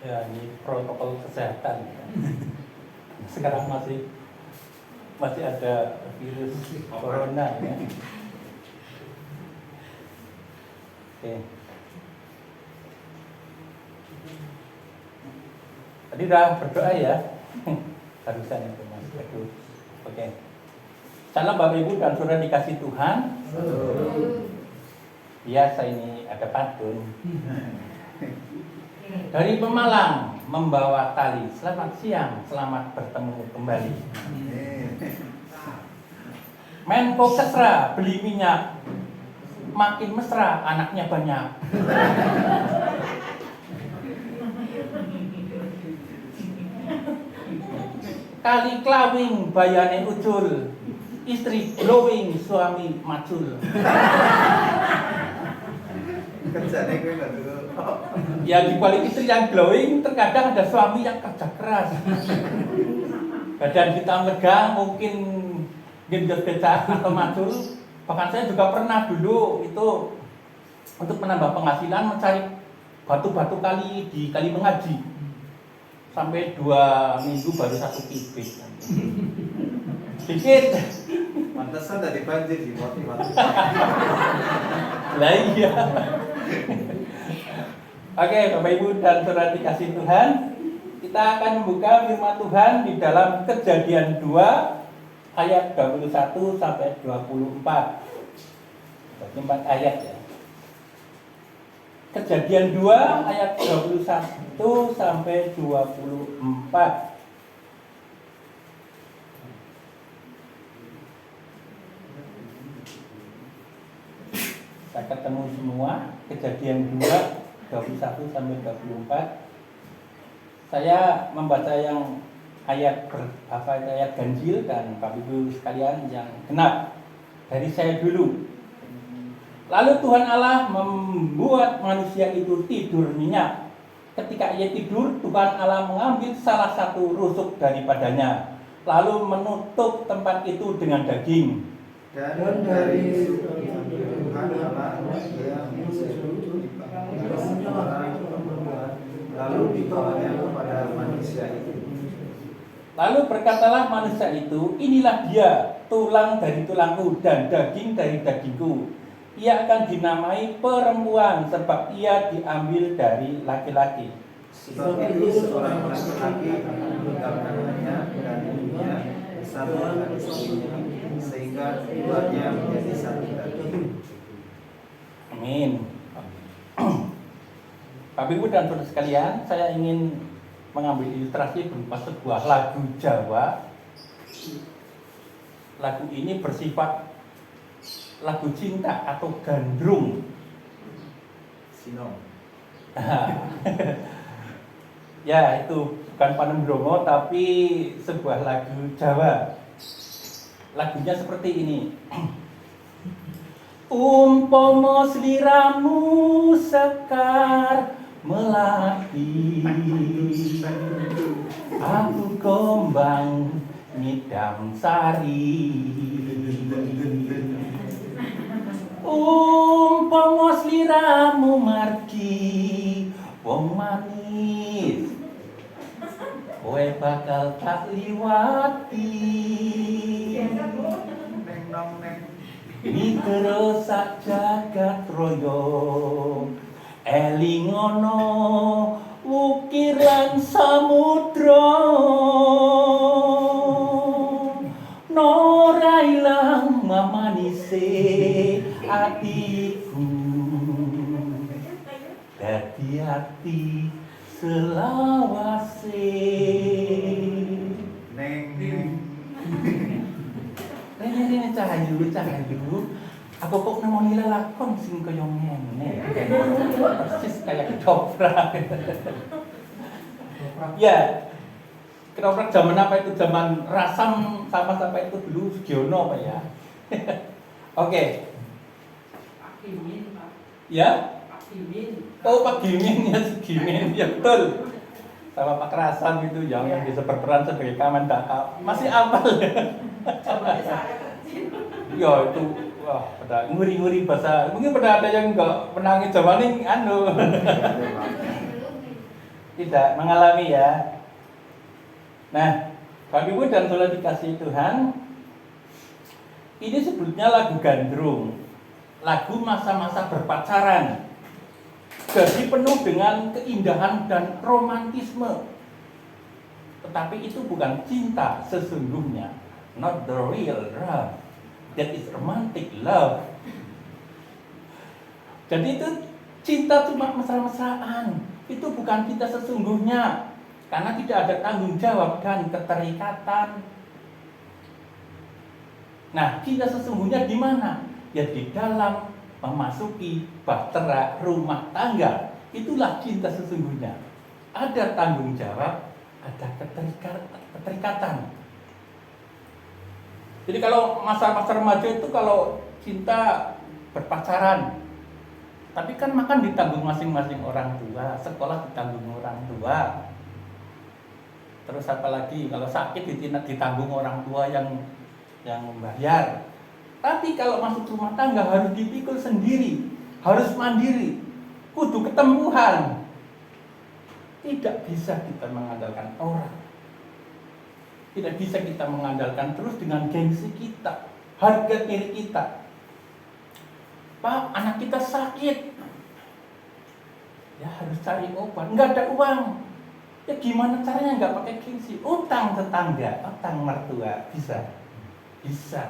Ya, ini protokol kesehatan. Sekarang masih ada virus corona ya. Oke. Tadi udah berdoa ya. Barusan itu Mas. Aduh. Oke. Salam Bapak Ibu dan Saudara dikasih Tuhan. Biasa ini ada pantun. Dari Pemalang membawa tali. Selamat siang, selamat bertemu kembali. Menko Kesra beli minyak, makin mesra anaknya banyak. Kali klawing bayane ucul, istri glowing suami macul. Kerjanya gue nggak dulu. Ya di balik istri yang glowing terkadang ada suami yang kerja keras. Badan kita lega mungkin genjot becak atau macul. Bahkan saya juga pernah dulu itu untuk menambah penghasilan mencari batu-batu kali di kali mengaji. Sampai 2 minggu baru 1 kubik. Sedikit. Pantesan dari banjir di motivasi. Lah iya. Oke, Bapak Ibu dan Saudara dikasih Tuhan, kita akan membuka firman Tuhan di dalam Kejadian 2 ayat 21 sampai 24. Berarti 4 ayat ya. Kejadian 2 ayat 21 sampai 24. Saya ketemu semua. Kejadian 2 21 sampai 24. Saya membaca yang ayat ayat ganjil dan Bapak Ibu sekalian yang genap. Dari saya dulu. Lalu Tuhan Allah membuat manusia itu tidur nyenyak. Ketika ia tidur, Tuhan Allah mengambil salah satu rusuk daripadanya, lalu menutup tempat itu dengan daging. Dan dari Tuhan Allah dia lalu dibawanya kepada manusia itu. Lalu berkatalah manusia itu, inilah dia, tulang dari tulangku dan daging dari dagingku. Ia akan dinamai perempuan sebab ia diambil dari laki-laki. Sebab itu seorang laki-laki meninggalkan ayahnya dan ibunya bersama dengan istrinya, sehingga keduanya menjadi satu daging. Amin. Bapak Ibu dan Saudara sekalian, saya ingin mengambil ilustrasi berupa sebuah lagu Jawa. Lagu ini bersifat lagu cinta atau gandrung. Sinong. Ya, itu bukan Panem Bromo tapi sebuah lagu Jawa. Lagunya seperti ini. Umpama sliramu sekar melati, aku gombang ngidam sari. Umpama sliramu margi wong manis, kowe bakal tak liwati. Mikro sak jagat raya elingono ukir lan samudra, nora ilang mamanise atiku, dadi ati selawase. Ini cahayu. Aku kok nemoni lelakon sing kaya ngene. Persis kayak ketoprak. Ya. Ketoprak zaman apa itu? Zaman Rasam sama apa itu dulu Sugiono apa ya? Oke. Pak Gimin, Pak. Ya? Pak Gimin. Oh, Pak Gimin ya, Gimin. Ya betul. Sama Pak Rasam itu yang bisa berperan sebagai Kaman Daka. Masih hafal ya? Ya itu wah, pada nguri-nguri bahasa. Mungkin pada ada yang enggak menangis zaman ini anu. tidak mengalami ya. Nah, Bapak Ibu dan Saudara dikasihi Tuhan, ini sebetulnya lagu gandrung, lagu masa-masa berpacaran. Jadi penuh dengan keindahan dan romantisme. Tetapi itu bukan cinta sesungguhnya, not the real love. That is romantic love. Jadi itu cinta cuma mesra-mesraan. Itu bukan cinta sesungguhnya. Karena tidak ada tanggung jawab dan keterikatan. Nah, cinta sesungguhnya di mana? Ya di dalam memasuki bahtera rumah tangga. Itulah cinta sesungguhnya. Ada tanggung jawab, ada keterikatan. Jadi kalau masa-masa remaja itu kalau cinta berpacaran, tapi kan makan ditanggung masing-masing orang tua, sekolah ditanggung orang tua. Terus apalagi kalau sakit ditanggung orang tua yang membayar. Tapi kalau masuk rumah tangga harus dipikul sendiri, harus mandiri, kudu ketemuan. Tidak bisa kita mengandalkan orang. Tidak bisa kita mengandalkan terus dengan gengsi kita, harga diri kita. Pak, anak kita sakit. Ya harus cari obat, nggak ada uang. Ya gimana caranya nggak pakai gengsi? Utang tetangga, utang mertua, bisa.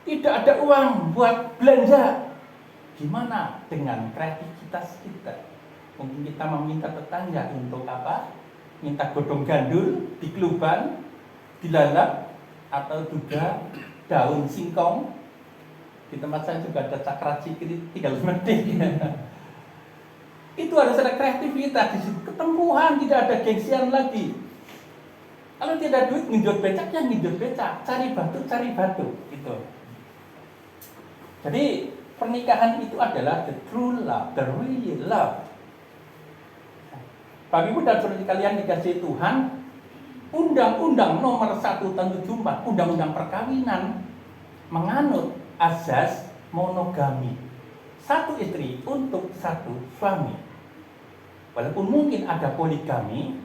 Tidak ada uang buat belanja. Gimana dengan kreativitas kita? Mungkin kita meminta tetangga untuk apa? Minta godong gandul, dikeluban, dilalap, atau juga daun singkong. Di tempat saya juga ada cakra cikri, tinggal metik. Itu harus ada kreativitas di situ, ketemuan, tidak ada gengsian lagi. Kalau tidak ada duit, nginjot becak, ya nginjot becak, cari batu, gitu. Jadi pernikahan itu adalah the true love, the real love. Bapak Ibu dan Saudara sekalian dikasihi Tuhan, Undang-Undang Nomor 1 Tahun 74, Undang-Undang Perkawinan menganut azas monogami. Satu istri untuk satu suami. Walaupun mungkin ada poligami,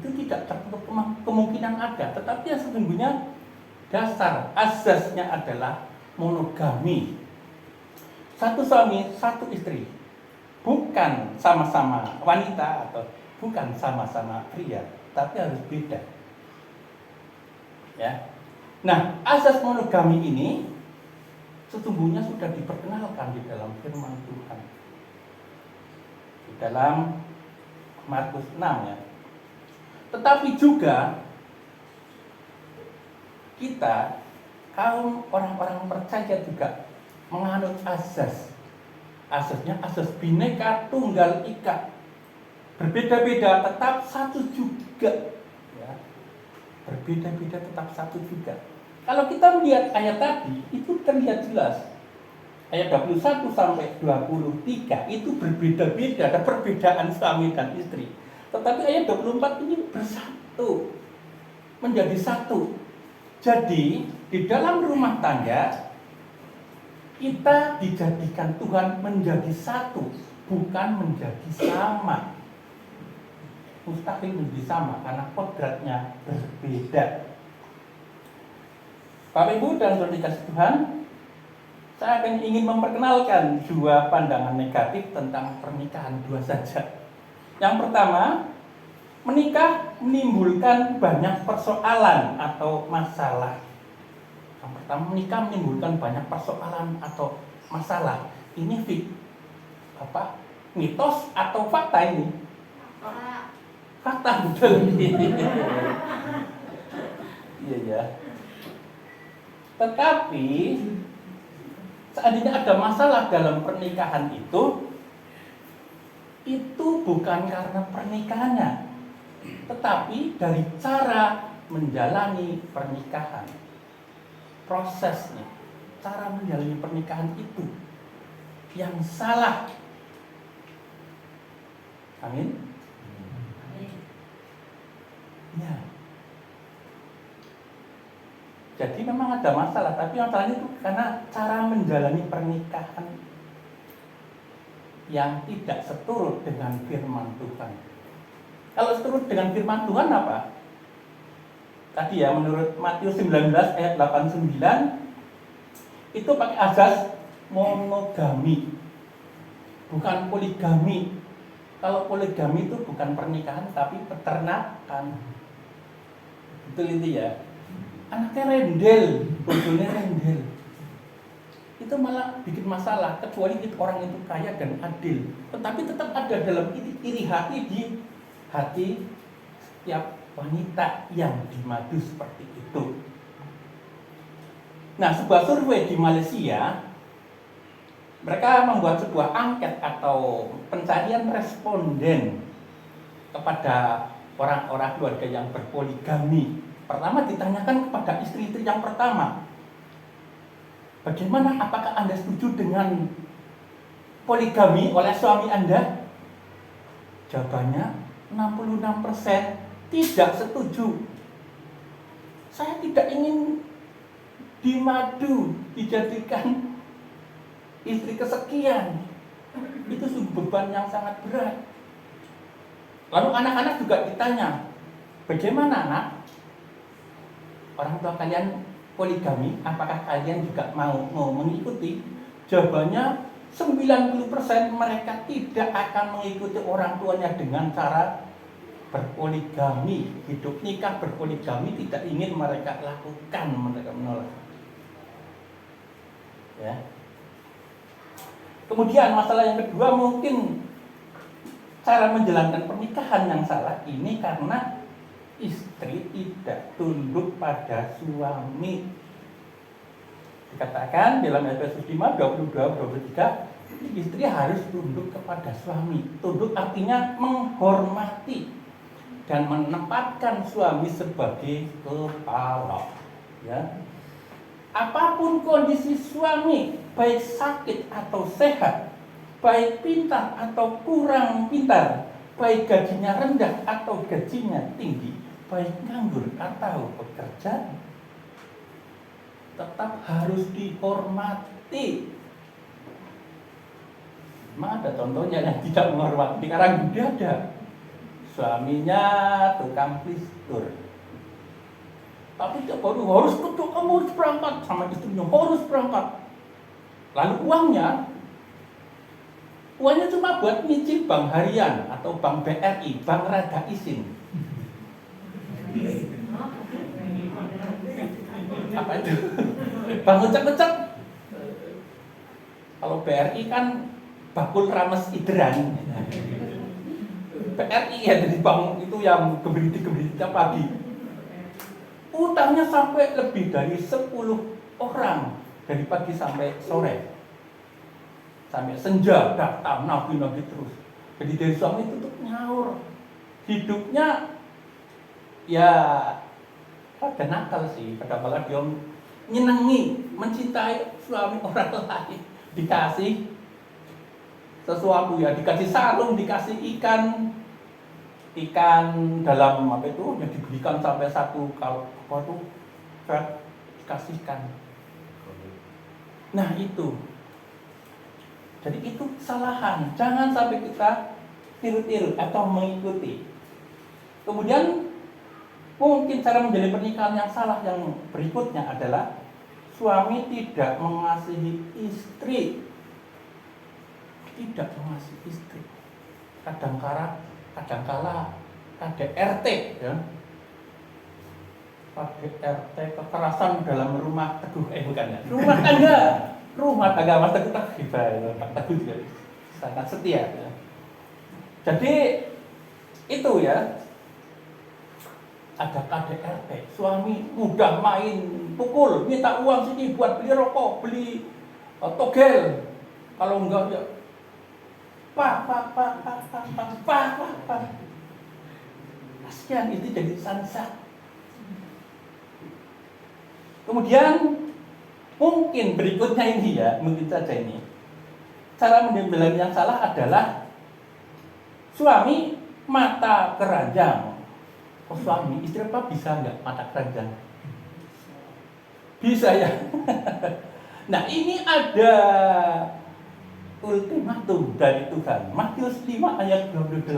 itu tidak tertutup kemungkinan ada, tetapi yang sesungguhnya dasar asasnya adalah monogami. Satu suami, satu istri. Bukan sama-sama wanita atau bukan sama-sama pria, tapi harus beda. Ya. Nah, asas monogami ini sesungguhnya sudah diperkenalkan di dalam firman Tuhan. Di dalam Markus 6 ya. Tetapi juga kita kaum orang-orang percaya juga menganut asasnya asas Bhinneka Tunggal Ika. Berbeda-beda tetap satu juga ya. Berbeda-beda tetap satu juga. Kalau kita melihat ayat tadi itu terlihat jelas. Ayat 21 sampai 23 itu berbeda-beda, ada perbedaan suami dan istri. Tetapi ayat 24 ini bersatu, menjadi satu. Jadi di dalam rumah tangga kita dijadikan Tuhan menjadi satu, bukan menjadi sama. Mustahil menjadi sama karena kodratnya berbeda. Bapak Ibu dan Saudara dikasihi Tuhan, saya akan ingin memperkenalkan dua pandangan negatif tentang pernikahan, dua saja. Yang pertama, menikah menimbulkan banyak persoalan atau masalah. Yang pertama, menikah menimbulkan banyak persoalan atau masalah. Ini mitos atau fakta ini? Fakta betul. Iya ya. Tetapi seandainya ada masalah dalam pernikahan itu bukan karena pernikahannya, tetapi dari cara menjalani pernikahan, prosesnya, cara menjalani pernikahan itu yang salah. Amin. Ya. Jadi memang ada masalah, tapi masalahnya itu karena cara menjalani pernikahan. yang tidak seturut dengan firman Tuhan. Kalau seturut dengan firman Tuhan apa? Tadi ya, menurut Matius 19 ayat 89 itu pakai azas monogami, bukan poligami. Kalau poligami itu bukan pernikahan tapi peternakan. Betul itu ya. Anaknya rendel, bodohnya rendel. Itu malah bikin masalah, kecuali orang itu kaya dan adil. Tetapi tetap ada dalam iri hati di hati setiap wanita yang dimadu seperti itu. Nah, sebuah survei di Malaysia, mereka membuat sebuah angket atau pencarian responden kepada orang-orang keluarga yang berpoligami. Pertama ditanyakan kepada istri-istri yang pertama, bagaimana, apakah Anda setuju dengan poligami oleh suami Anda? Jawabannya 66% tidak setuju. Saya tidak ingin dimadu, dijadikan istri kesekian. Itu sungguh beban yang sangat berat. Lalu anak-anak juga ditanya, bagaimana nak? Orang tua kalian poligami, apakah kalian juga mau mengikuti? Jawabannya 90% mereka tidak akan mengikuti orang tuanya dengan cara berpoligami. Hidup nikah berpoligami tidak ingin mereka lakukan, mereka menolak. Ya. Kemudian masalah yang kedua, mungkin cara menjalankan pernikahan yang salah ini karena istri tidak tunduk pada suami. Dikatakan dalam Efesus 5, 22, 23, istri harus tunduk kepada suami. Tunduk artinya menghormati dan menempatkan suami sebagai kepala. Ya. Apapun kondisi suami, baik sakit atau sehat, baik pintar atau kurang pintar, baik gajinya rendah atau gajinya tinggi, baik nganggur atau bekerja, tetap harus dihormati. Memang ada contohnya yang tidak menghormati, karena dia ada suaminya tukang plistur, tapi dia baru harus tutup, kamu harus berangkat, sama istrinya harus berangkat. Lalu uangnya cuma buat nyicil bank harian atau bank BRI, bank Raga Isin. Apa itu? Bank ngecek-ngecek. Kalau BRI kan bakul rames idran. BRI ya dari bank itu yang gemeriti tiap pagi. Utangnya sampai lebih dari 10 orang dari pagi sampai sore. Sampai senja, datang, nagih terus. Jadi dari suami itu tuh nyaur. Hidupnya ya ada nakal sih. Padahal dia nyenengi, mencintai suami orang lain. Dikasih sesuatu ya, dikasih sarung, dikasih ikan dalam apa itu yang dibelikan sampai satu kalau apa itu dikasihkan. Nah itu. Jadi itu kesalahan, jangan sampai kita tiru-tiru atau mengikuti. Kemudian mungkin cara menjalin pernikahan yang salah yang berikutnya adalah suami tidak mengasihi istri. Tidak mengasihi istri. Kadangkala KDRT ya. KDRT, kekerasan dalam rumah teguh bukan ya. Rumah tangga Mas Teguh Pak Teguh juga sangat setia ya. Jadi itu ya, ada KDRT, suami mudah main pukul, minta uang sini buat beli rokok, beli togel. Kalau enggak ya pak. Kasihan, itu jadi sansa. Kemudian mungkin berikutnya ini ya, mungkin saja ini. Cara menjalankan yang salah adalah suami mata keranjang. Oh suami, istri apa bisa nggak mata keranjang? Bisa ya. Nah ini ada ultimatum dari Tuhan. Matius 5 ayat 28.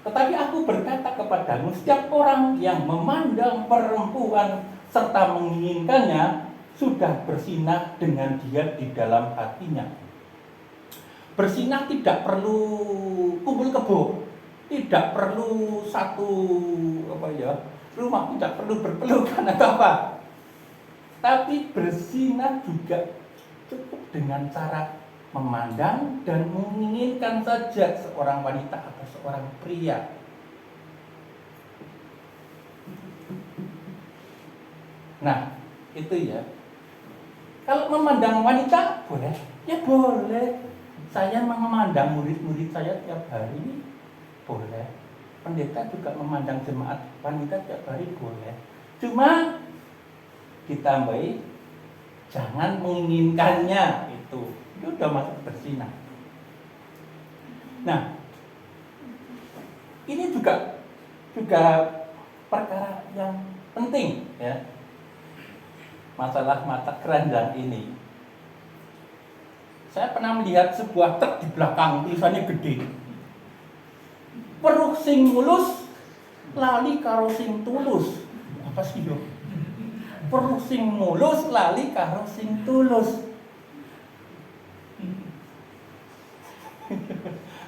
Tetapi aku berkata kepadamu, setiap orang yang memandang perempuan serta menginginkannya sudah bersinah dengan dia di dalam hatinya. Bersinah tidak perlu kumpul kebo, tidak perlu satu rumah, tidak perlu berpelukan atau apa. Tapi bersinah juga cukup dengan cara memandang dan menginginkan saja seorang wanita atau seorang pria. Nah, itu ya. Kalau memandang wanita boleh, ya boleh. Saya memandang murid-murid saya tiap hari, boleh. Pendeta juga memandang jemaat wanita tiap hari, boleh. Cuma ditambahi, jangan menginginkannya itu udah masuk bersinah. Nah, ini juga perkara yang penting ya. Masalah mata keranjang ini. Saya pernah melihat sebuah truk di belakang, tulisannya gede. Weruh sing mulus, lali karo sing tulus. Apa sih yo? Weruh sing mulus, lali karo sing tulus.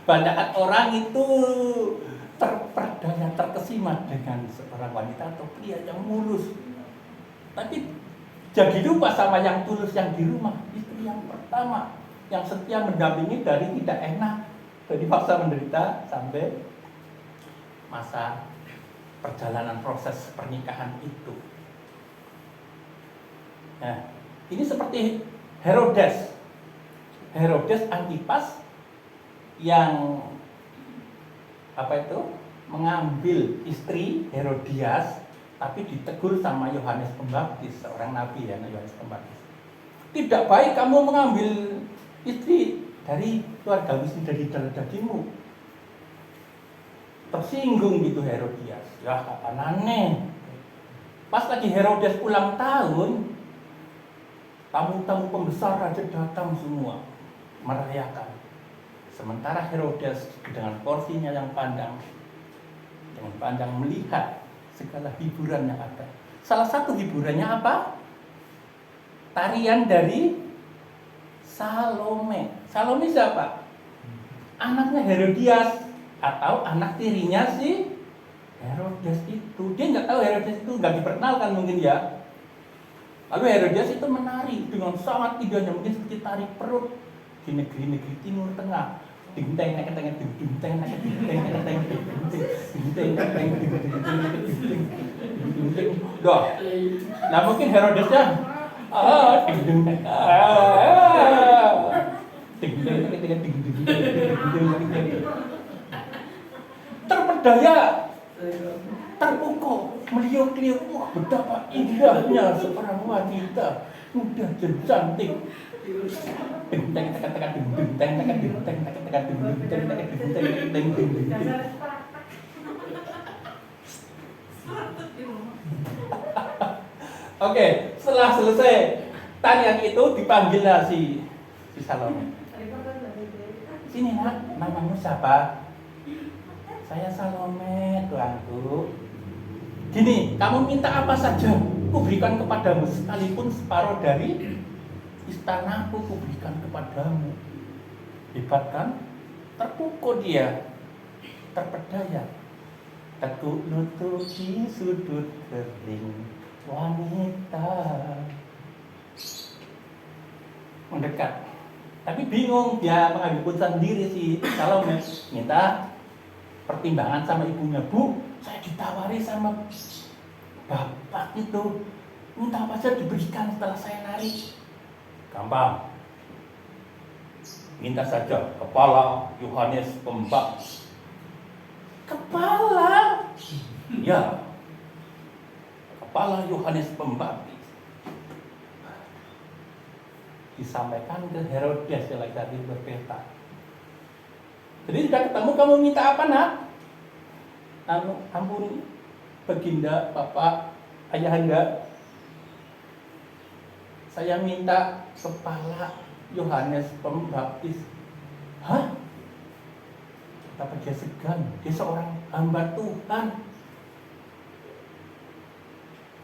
Banyak orang itu terperdaya, terkesima dengan seorang wanita atau pria yang mulus. Tapi jadi lupa sama yang tulus yang di rumah. Istri yang pertama, yang setia mendampingi dari tidak enak, dari masa menderita sampai masa perjalanan proses pernikahan itu. Nah, ini seperti Herodes Antipas yang mengambil istri Herodias, tapi ditegur sama Yohanes Pembaptis, seorang nabi ya, Yohanes Pembaptis. Tidak baik kamu mengambil istri dari keluarga miskin dari darah dagingmu. Tersinggung gitu Herodias. Ya kapan aneh. Pas lagi Herodes ulang tahun, tamu-tamu pembesar raja datang semua merayakan. Sementara Herodes dengan porsinya yang pandang melihat segala hiburan yang ada. Salah satu hiburannya apa? Tarian dari Salome. Salome siapa? Anaknya Herodias atau anak tirinya si Herodes itu. Dia nggak tahu Herodes itu, nggak diperkenalkan mungkin ya. Lalu Herodias itu menari dengan sangat indahnya, mungkin seperti tari perut di negeri-negeri Timur Tengah. Ding-teng, nek-teng, ding-teng, nek-teng, nek-teng, ding-teng, nek-teng, ding-teng. Doh. Nah mungkin Herodesnya ding-deng, ding-deng, nek-teng, ding-deng. Terpedaya, terpukau, meliuk-liuk, wah betapa indahnya seorang wanita muda dan cantik. Oke, setelah selesai tarian itu dipanggillah si Salome. Sini nak, namamu siapa? Saya Salome, tuanku. Gini, kamu minta apa saja, ku berikan kepadamu, sekalipun separuh dari istanaku kuberikan kepadamu. Hebat kan? Terpukul dia, terpedaya. Tekuk lutut di sudut kering wanita. Mendekat, tapi bingung, dia mengambil keputusan sendiri si Salome. Minta pertimbangan sama ibunya. Bu, saya ditawari sama bapak itu, minta apa saja diberikan setelah saya nari. Gampang. Minta saja kepala Yohanes Pembaptis. Kepala? Ya. Kepala Yohanes Pembaptis. Disampaikan ke Herodes yang lagi berpesta. Jadi sudah ketemu, kamu minta apa nak? Ampun, Baginda, Bapak, Ayahanda. Saya minta kepala Yohanes Pembaptis. Hah? Tapi dia segan, dia seorang hamba Tuhan.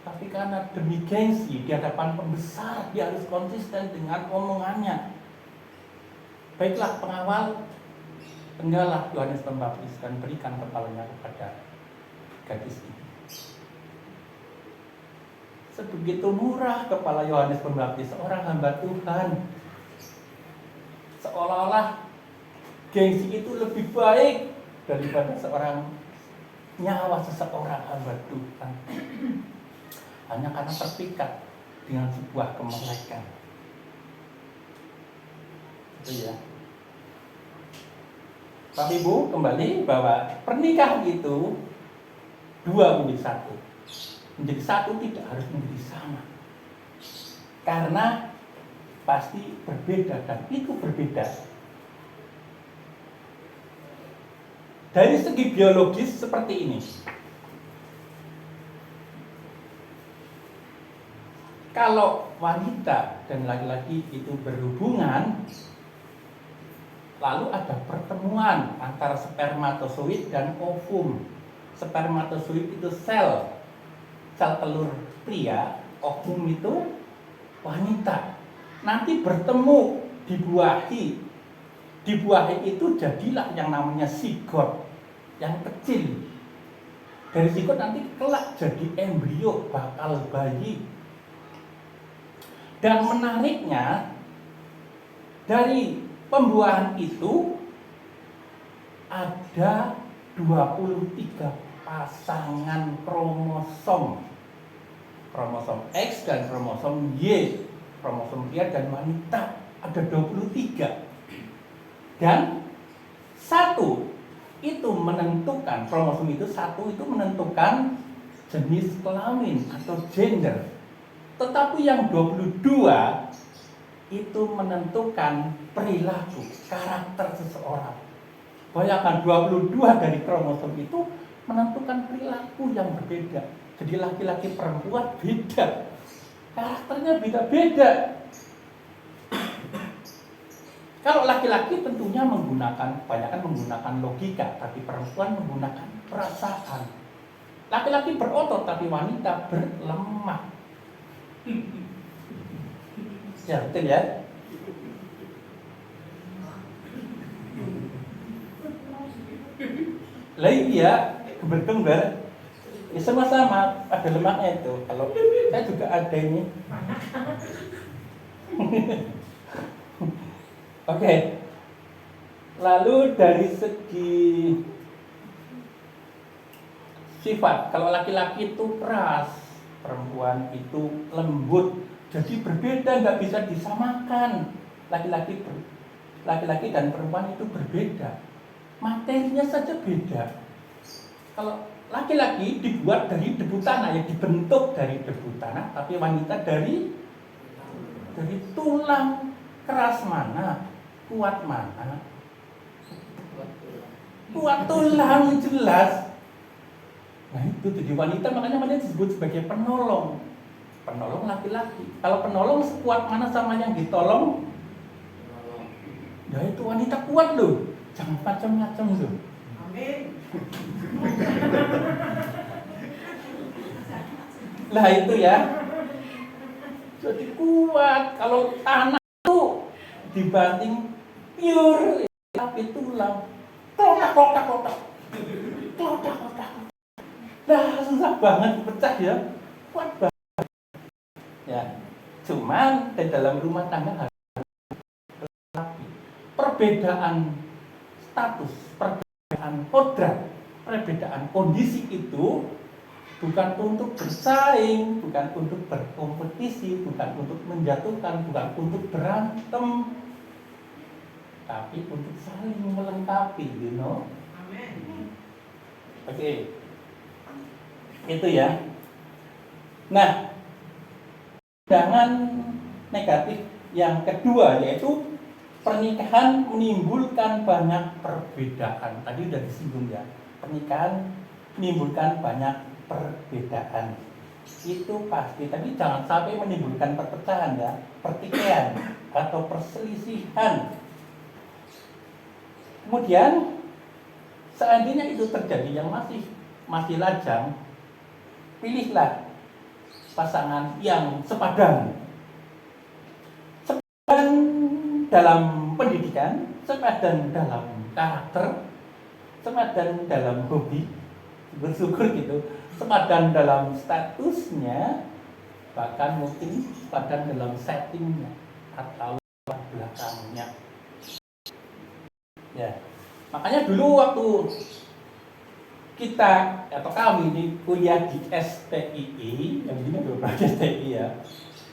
Tapi karena demi gengsi di hadapan pembesar, dia harus konsisten dengan omongannya. Baiklah pengawal, penggalah Yohanes Pembaptis dan berikan kepalanya kepada gadis ini. Sebegitu murah kepala Yohanes Pembaptis, seorang hamba Tuhan. Seolah-olah gengsi itu lebih baik daripada nyawa seseorang hamba Tuhan. Hanya karena terpikat dengan sebuah kemelekan. Itu ya. Tapi Ibu kembali bahwa pernikahan itu dua menjadi satu. Menjadi satu tidak harus menjadi sama. Karena pasti berbeda dan itu berbeda. Dari segi biologis seperti ini. Kalau wanita dan laki-laki itu berhubungan, lalu ada pertemuan antara spermatozoid dan ovum. Spermatozoid itu sel telur pria, ovum itu wanita. Nanti bertemu, dibuahi. Dibuahi itu jadilah yang namanya zigot, yang kecil. Dari zigot nanti kelak jadi embrio, bakal bayi. Dan menariknya, dari pembuahan itu ada 23 pasangan kromosom. Kromosom X dan kromosom Y. Kromosom pria dan wanita ada 23. Dan satu itu menentukan, kromosom itu satu itu menentukan jenis kelamin atau gender. Tetapi yang 22 itu menentukan perilaku, karakter seseorang. Bayangkan 22 dari kromosom itu menentukan perilaku yang berbeda. Jadi laki-laki perempuan beda. Karakternya beda-beda. Kalau laki-laki tentunya kebanyakan menggunakan logika, tapi perempuan menggunakan perasaan. Laki-laki berotot, tapi wanita berlemah. Ya, betul ya? Lah iya, gember-gember. Ya sama-sama ada lemaknya itu. Kalau saya juga ada ini. Oke. Lalu dari segi sifat, kalau laki-laki itu keras, perempuan itu lembut. Jadi berbeda, nggak bisa disamakan. Laki-laki dan perempuan itu berbeda. Materinya saja beda. Kalau laki-laki dibuat dari debu tanah, ya dibentuk dari debu tanah, tapi wanita dari tulang. Keras mana, kuat mana? Kuat tulang jelas. Nah itu jadi wanita, makanya wanita disebut sebagai penolong. Penolong laki-laki. Kalau penolong sekuat mana sama yang ditolong? Ya itu wanita kuat loh. Jangan macam-macam loh. Amin. Lah itu ya. Jadi kuat. Kalau tanah itu dibanting pure, tapi tulang kotak. Nah susah banget pecah ya. Kuat banget. Ya. Cuman di dalam rumah tangga harus perbedaan status, perbedaan kodrat, perbedaan kondisi itu bukan untuk bersaing, bukan untuk berkompetisi, bukan untuk menjatuhkan, bukan untuk berantem, tapi untuk saling melengkapi, you know. Amin. Oke. Itu ya. Nah, pandangan negatif yang kedua yaitu pernikahan menimbulkan banyak perbedaan. Tadi sudah disinggung ya. Pernikahan menimbulkan banyak perbedaan. Itu pasti, tapi jangan sampai menimbulkan perpecahan ya, pertikaian. atau perselisihan. Kemudian seandainya itu terjadi yang masih lajang, pilihlah pasangan yang sepadan. Sepadan dalam pendidikan, sepadan dalam karakter, sepadan dalam hobi, bersyukur gitu, sepadan dalam statusnya, bahkan mungkin sepadan dalam settingnya atau belakangnya. Ya, makanya dulu waktu kita atau kami di kuliah di STII, yang ini beberapa STI ya,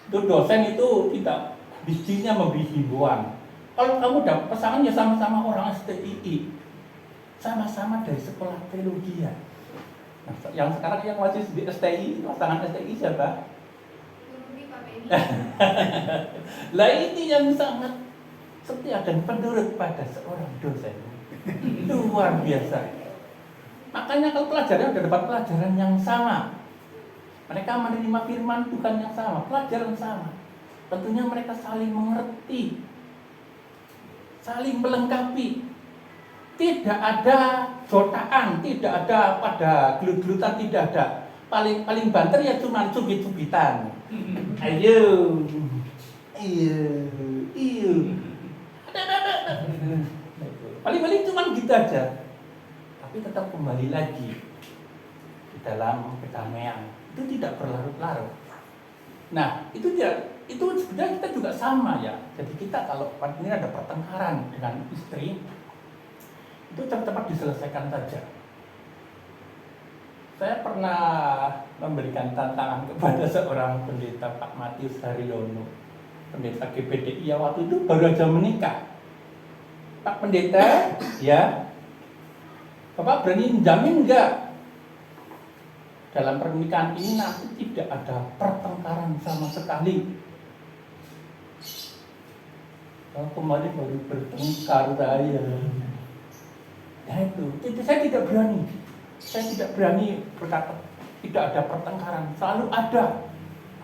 itu dosen itu tidak bikinnya memberi himbauan. Kalau kamu dapat pasangan ya sama-sama orang STII, sama-sama dari sekolah teologi ya. Nah, yang sekarang yang masih di STI, pasangan STI siapa? Lah ini yang sangat setia dan penurut pada seorang dosen. Luar biasa. Makanya kalau pelajaran sudah dapat pelajaran yang sama, mereka menerima firman Tuhan yang sama, pelajaran sama, tentunya mereka saling mengerti, saling melengkapi. Tidak ada jotaan, tidak ada pada gelut-gelutan, tidak ada. Paling banter ya cuma cubit-cubitan. Ayo, iyo. Paling cuma gitu aja. Tapi tetap kembali lagi di dalam kedamaian. Itu tidak berlarut-larut. Nah, itu sebenarnya kita juga sama ya. Jadi kita kalau ini ada pertengkaran dengan istri, itu cepat-cepat diselesaikan saja. Saya pernah memberikan tantangan kepada seorang pendeta, Pak Matius Haryono, pendeta GPDI ya, waktu itu baru aja menikah. Pak pendeta, ya, Bapak berani menjamin enggak dalam pernikahan ini nanti tidak ada pertengkaran sama sekali? Kalau kemarin baru bertengkar saya. Ya itu, saya tidak berani. Saya tidak berani berkata tidak ada pertengkaran, selalu ada.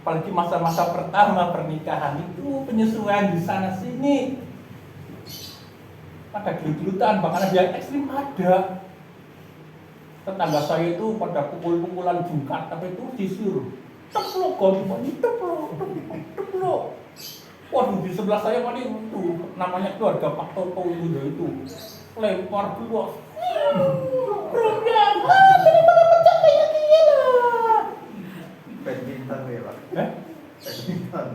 Apalagi masa-masa pertama pernikahan itu penyesuaian di sana sini. Ada gelut-gelutan, bahkan ada yang ekstrim ada. Tetangga saya itu pada pukul-pukulan jungkat, tapi itu disuruh teplok goni, teplok. Waduh, di sebelah saya paling itu namanya keluarga Pak Toto itu lempar dulu. Program, daripada pecah kayak gini lah. Badminton ya Pak? Badminton.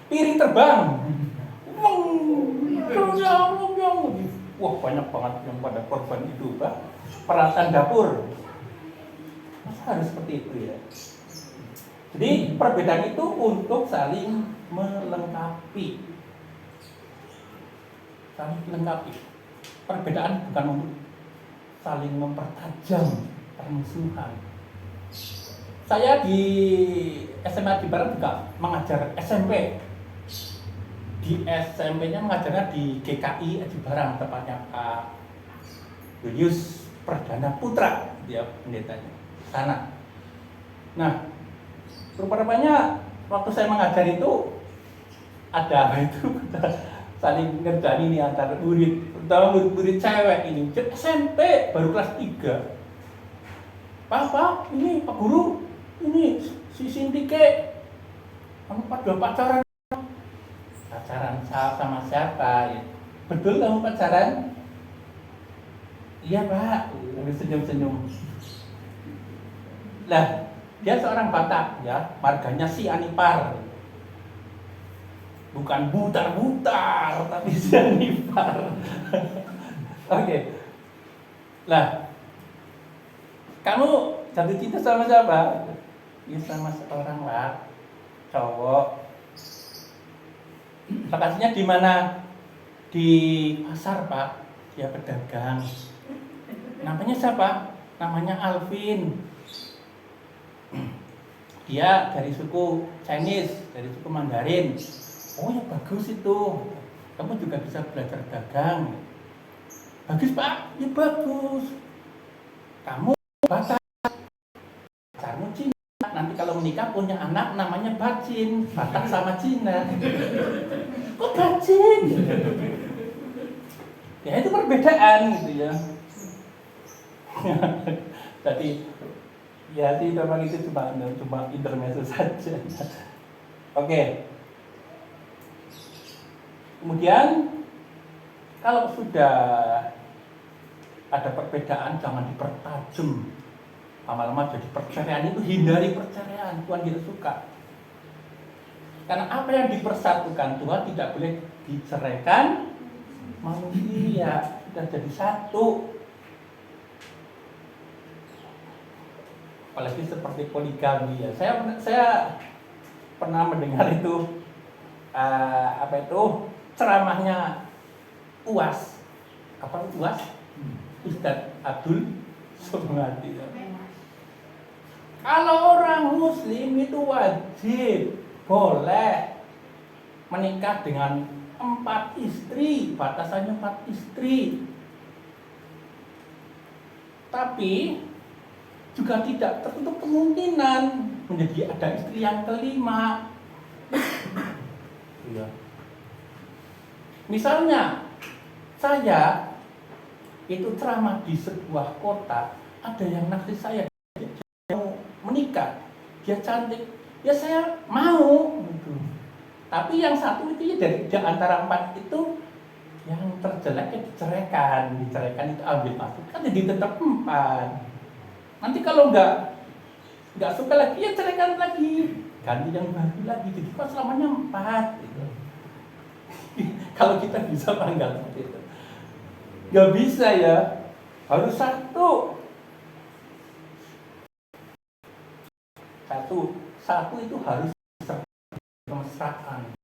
Piring terbang. Wah, banyak banget yang pada korban itu, Pak. Peralatan dapur. Masa harus seperti itu ya? Jadi perbedaan itu untuk saling melengkapi. Saling melengkapi. Perbedaan bukan untuk saling mempertajam permusuhan. Saya di SMA di Barat juga mengajar SMP. Di SMP-nya mengajarnya di GKI di Barang, tepatnya Pak Julius Perdana Putra, dia pendetanya sana. Nah, rupanya waktu saya mengajar itu ada itu saling ngerjani nih antara murid, terutama murid cewek ini, SMP baru kelas 3. Pak, ini Pak Guru, ini si Sintike, kamu pada pacaran sama siapa? Ya. Betul kamu pacaran? Iya Pak, senyum-senyum. Lah, dia seorang Batak ya, marganya si Anipar. Bukan butar-butar, tapi si Anipar. Oke. Lah, kamu jatuh cinta sama siapa? Ya sama seorang Pak, cowok. Lokasinya di mana? Di pasar Pak, dia pedagang. Namanya siapa? Namanya Alvin. Dia dari suku Chinese, dari suku Mandarin. Oh ya bagus itu. Kamu juga bisa belajar dagang. Bagus Pak, ya bagus. Kamu Batak, kamu Cina, nanti kalau menikah punya anak namanya bacin, Batak sama Cina. Kok bacin? Ya itu perbedaan gitu ya. Jadi ya sih memang itu cuma intermezzo saja. Oke. Kemudian kalau sudah ada perbedaan jangan dipertajam. Lama-lama jadi perceraian, itu hindari perceraian. Tuhan tidak suka. Karena apa yang dipersatukan Tuhan tidak boleh diceraikan manusia. Sudah jadi satu. Apalagi seperti poligami ya. Saya pernah mendengar itu ceramahnya UAS. Apa UAS? Ustadz Abdul Somadi. Kalau orang muslim itu wajib boleh menikah dengan 4 istri, batasannya 4 istri. Tapi juga tidak tertutup kemungkinan menjadi ada istri yang kelima. Ya. Misalnya saya itu ceramah di sebuah kota, ada yang naksir saya, dia mau menikah, dia cantik, ya saya mau gitu. Tapi yang satu itu ya dari antara 4 itu yang terjelek ya diceraikan itu ambil masuk, kan jadi tetap 4. Nanti kalau nggak suka lagi ya ceraikan lagi, ganti yang baru lagi, jadi kok selamanya 4 gitu. Kalau kita bisa panggil seperti itu, nggak bisa ya, harus satu itu harus kemesraan.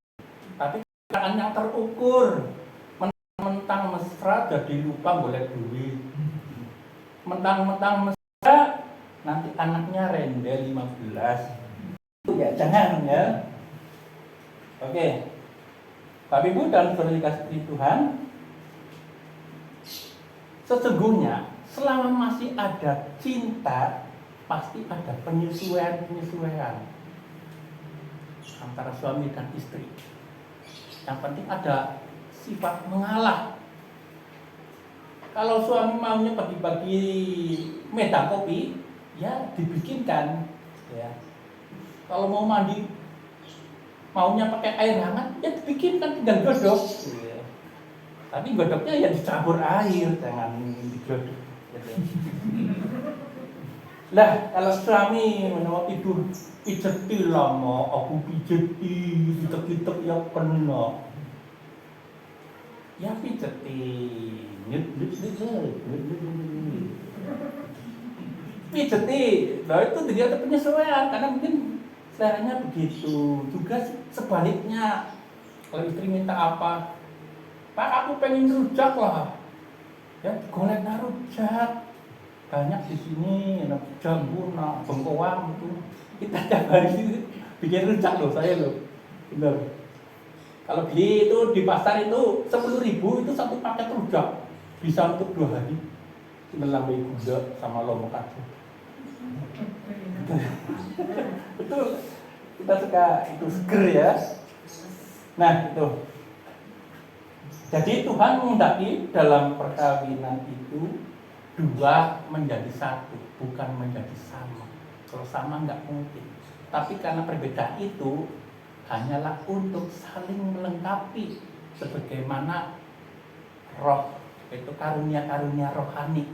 Tapi kemesraan yang terukur. Mentang mesra jadi lupa boleh duit. Mentang mesra nanti anaknya rende 15. Ya jangan ya. Oke. Bapak Ibu dan saudara dikasihi Tuhan, sesungguhnya selama masih ada cinta, pasti ada penyesuaian antara suami dan istri. Yang penting ada sifat mengalah. Kalau suami maunya pagi-pagi medang kopi, ya dibikinkan. Ya. Kalau mau mandi, maunya pakai air hangat, ya dibikinkan, tinggal godok. Ya. Tapi godoknya ya dicampur air, jangan digodok. Gitu. Lah kalau suami mau tidur pijeti lama, aku pijeti, ditek-ditek ya kena. Ya pijeti, pijeti. Nah itu tidak ada penyesuaian karena mungkin seleranya begitu. Juga sebaliknya, kalau istri minta apa, Pak aku pengen rujak lah, ya digolek rujak. Banyak di sini, jambu, bengkoang itu. Kita tiap hari bikin rujak loh, saya loh. Benar. Kalau beli itu di pasar itu 10.000 itu satu paket rujak. Bisa untuk 2 hari. Melambai gula sama lombok kacang. Betul. Kita suka itu seger ya. Nah, itu. Jadi Tuhan menghendaki dalam perkawinan itu 2 menjadi 1, bukan menjadi sama. Kalau sama nggak mungkin. Tapi karena perbedaan itu hanyalah untuk saling melengkapi, sebagaimana roh itu karunia-karunia rohani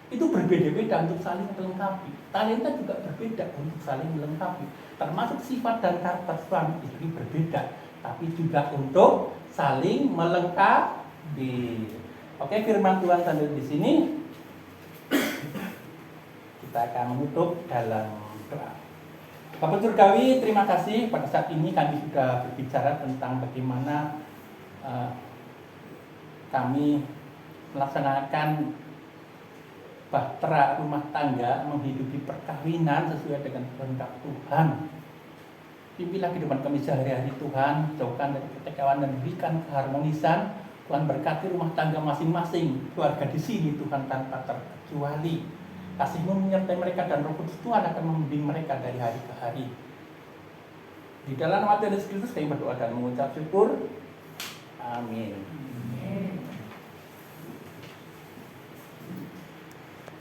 itu berbeda-beda untuk saling melengkapi. Talenta juga berbeda untuk saling melengkapi. Termasuk sifat dan karakter suami istri berbeda, tapi juga untuk saling melengkapi. Oke, firman Tuhan sampai di sini. Kita akan menutup dalam doa. Bapak Surgawi, terima kasih. Pada saat ini kami sudah berbicara tentang bagaimana kami melaksanakan bahtera rumah tangga, menghidupi perkawinan sesuai dengan kehendak Tuhan. Pimpinlah kehidupan kami sehari-hari Tuhan, jauhkan dari pertikaian dan berikan keharmonisan. Tuhan berkati rumah tangga masing-masing, keluarga di sini Tuhan tanpa terkecuali. kasih-Mu menyertai mereka dan Roh Kudus Tuhan akan membimbing mereka dari hari ke hari. Di dalam nama Tuhan Yesus Kristus kami berdoa dan mengucap syukur. Amin.